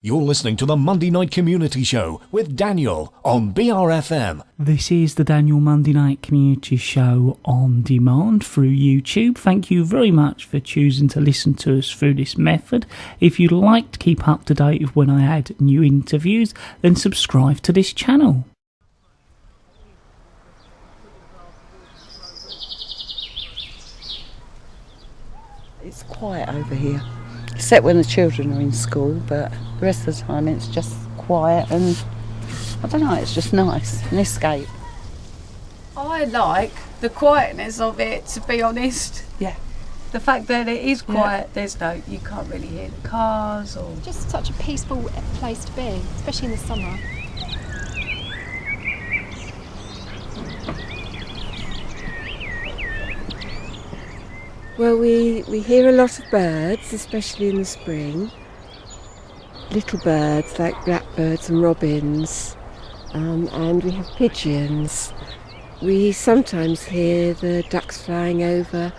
You're listening to the Monday Night Community Show with Daniel on BRFM. This is the Daniel Monday Night Community Show on demand through YouTube. Thank you very much for choosing to listen to us through this method. If you'd like to keep up to date with when I add new interviews, then subscribe to this channel. It's quiet over here, except when the children are in school, but the rest of the time it's just quiet and I don't know, it's just nice, an escape. I like the quietness of it, to be honest. Yeah. The fact that it is quiet, you can't really hear the cars or... Just such a peaceful place to be, especially in the summer. Well, we hear a lot of birds, especially in the spring. Little birds like blackbirds and robins, and we have pigeons. We sometimes hear the ducks flying over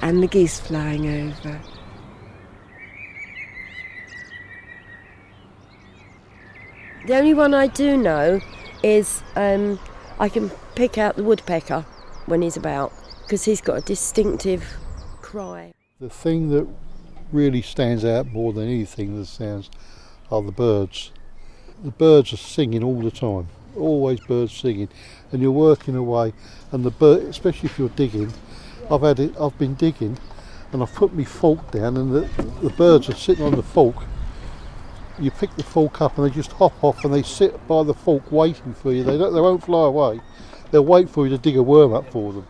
and the geese flying over. The only one I do know is I can pick out the woodpecker when he's about, because he's got a distinctive cry. The thing that really stands out more than anything, the sounds, are the birds. The birds are singing all the time, always birds singing, and you're working away, and the bird, especially if you're digging, I've been digging, and I've put my fork down, and the birds are sitting on the fork. You pick the fork up and they just hop off and they sit by the fork waiting for you. They won't fly away. They'll wait for you to dig a worm up for them.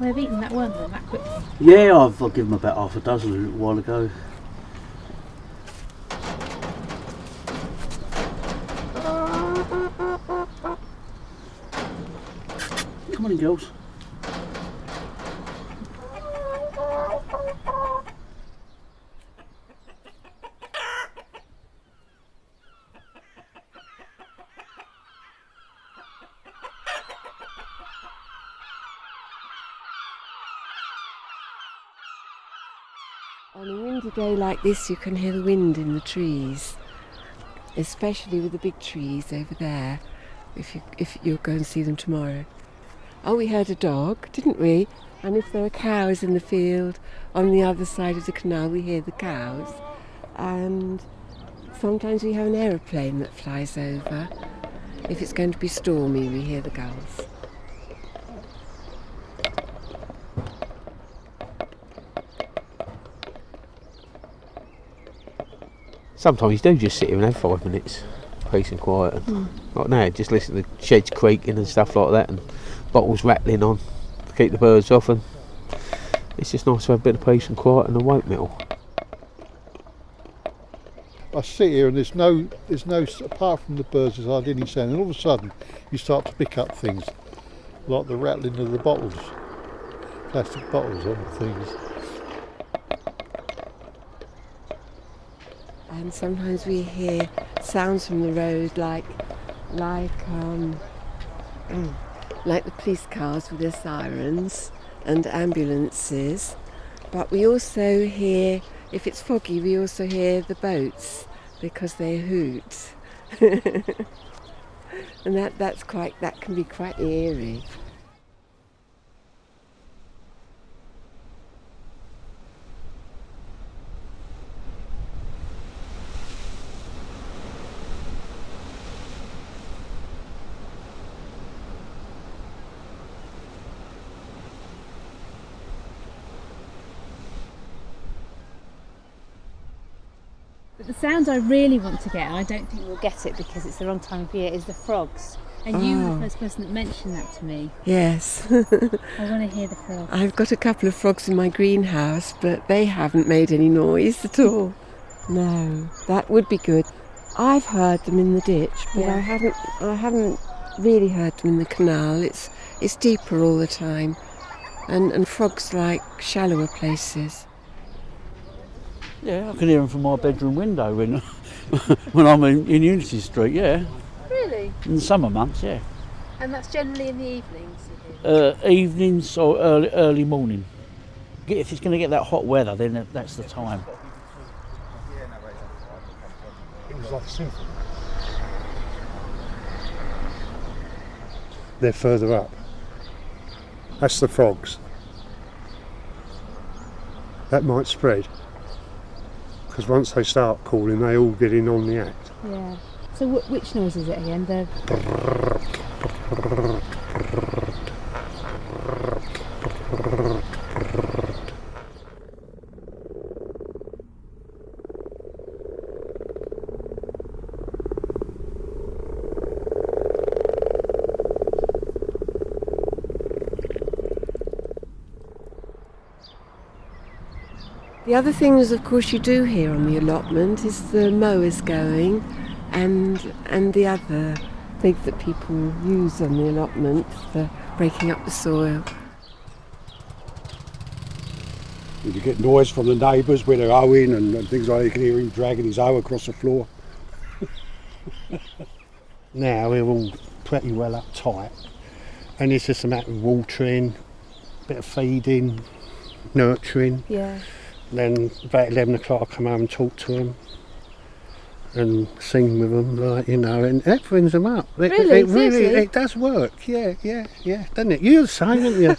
They've eaten that worm then that quickly. Yeah, I've given them about half a dozen a little while ago. Come on in, girls. On a windy day like this, you can hear the wind in the trees, especially with the big trees over there, if you'll go and see them tomorrow. Oh, we heard a dog, didn't we? And if there are cows in the field on the other side of the canal, we hear the cows. And sometimes we have an aeroplane that flies over. If it's going to be stormy, we hear the gulls. Sometimes you do just sit here and have 5 minutes, peace and quiet. And like now, just listen to the sheds creaking and stuff like that, and bottles rattling on to keep the birds off, and it's just nice to have a bit of peace and quiet and a weight metal. I sit here and there's no, apart from the birds, there's hardly any sound, and all of a sudden you start to pick up things, like the rattling of the bottles, plastic bottles on things. And sometimes we hear sounds from the road like the police cars with their sirens and ambulances. But we also hear, if it's foggy, we also hear the boats because they hoot. And that can be quite eerie. But the sound I really want to get, and I don't think we'll get it because it's the wrong time of year, is the frogs. And you were the first person that mentioned that to me. Yes. I want to hear the frogs. I've got a couple of frogs in my greenhouse, but they haven't made any noise at all. No, that would be good. I've heard them in the ditch, but I haven't really heard them in the canal. It's deeper all the time, and frogs like shallower places. Yeah, I can hear them from my bedroom window when I'm in Unity Street, yeah. Really? In the summer months, yeah. And that's generally in the evenings? You hear? Evenings or early morning. If it's going to get that hot weather, then that's the time. It was like a symphony. They're further up. That's the frogs. That might spread, because once they start calling, they all get in on the act. Yeah. So which noise is it again? The... The other things, of course, you do hear on the allotment is the mowers going, and the other things that people use on the allotment for breaking up the soil. You get noise from the neighbours where they're hoeing and things like that. You can hear him dragging his hoe across the floor. Now we're all pretty well uptight, and it's just a matter of watering, bit of feeding, nurturing. Yeah. Then about 11 o'clock I come home and talk to them and sing with them, like, you know, and that brings them up. Really? Really, it does work, yeah, doesn't it? You're the same, aren't you?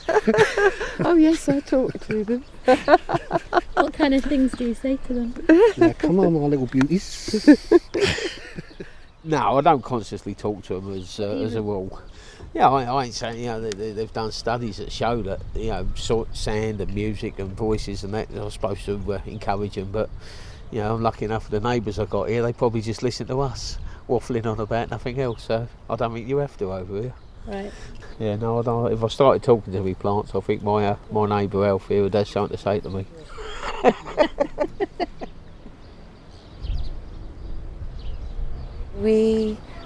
Oh yes, I talk to them. What kind of things do you say to them? Now, come on, my little beauties. No, I don't consciously talk to them as a rule. Yeah, I ain't saying, you know, they've done studies that show that, you know, sound and music and voices and that are supposed to encourage them, but, you know, I'm lucky enough with the neighbours I got here, they probably just listen to us waffling on about nothing else, so I don't think you have to over here. Right. Yeah, no, I don't. If I started talking to me plants, I think my neighbour Alf here would have something to say to me.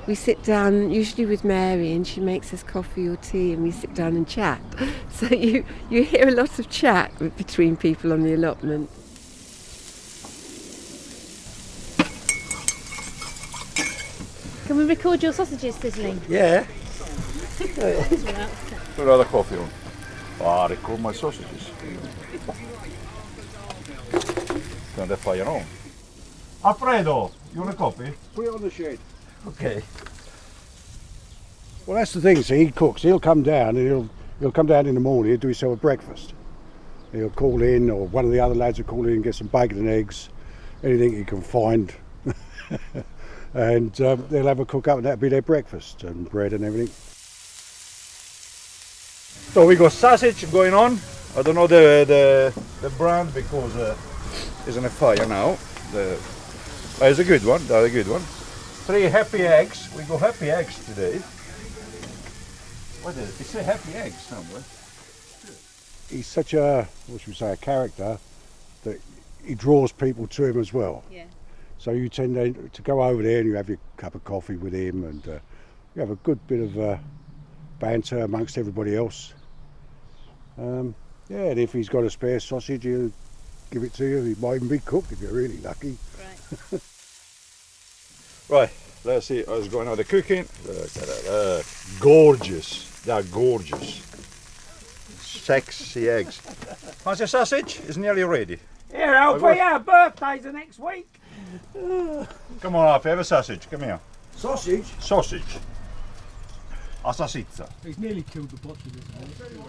We sit down usually with Mary, and she makes us coffee or tea, and we sit down and chat. So you hear a lot of chat between people on the allotment. Can we record your sausages sizzling? Yeah. Put other coffee on. I record my sausages. Turn the fire on. Alfredo, you want a coffee? Put it on the shed. Okay. Well, that's the thing, see, he cooks. He'll come down, and he'll come down in the morning, he'll do himself a breakfast. He'll call in, or one of the other lads will call in and get some bacon and eggs, anything he can find. And they'll have a cook up, and that'll be their breakfast, and bread and everything. So we got sausage going on. I don't know the brand because it's on a fire now. It's a good one, that's a good one. 3 happy eggs. We got happy eggs today. What is it? It's a happy egg somewhere. He's such a, what should we say, a character that he draws people to him as well. Yeah. So you tend to go over there and you have your cup of coffee with him, and you have a good bit of banter amongst everybody else. Yeah, and if he's got a spare sausage, he'll give it to you. He might even be cooked if you're really lucky. Right. Right, let's see what's going on. The cooking. Look at that. Gorgeous. They're gorgeous. Sexy eggs. How's your sausage? It's nearly ready. Here, Alfie, our birthdays are next week. Come on, Alfie, have a sausage. Come here. Sausage? Sausage. A salsiccia. He's nearly killed the bottle, isn't he?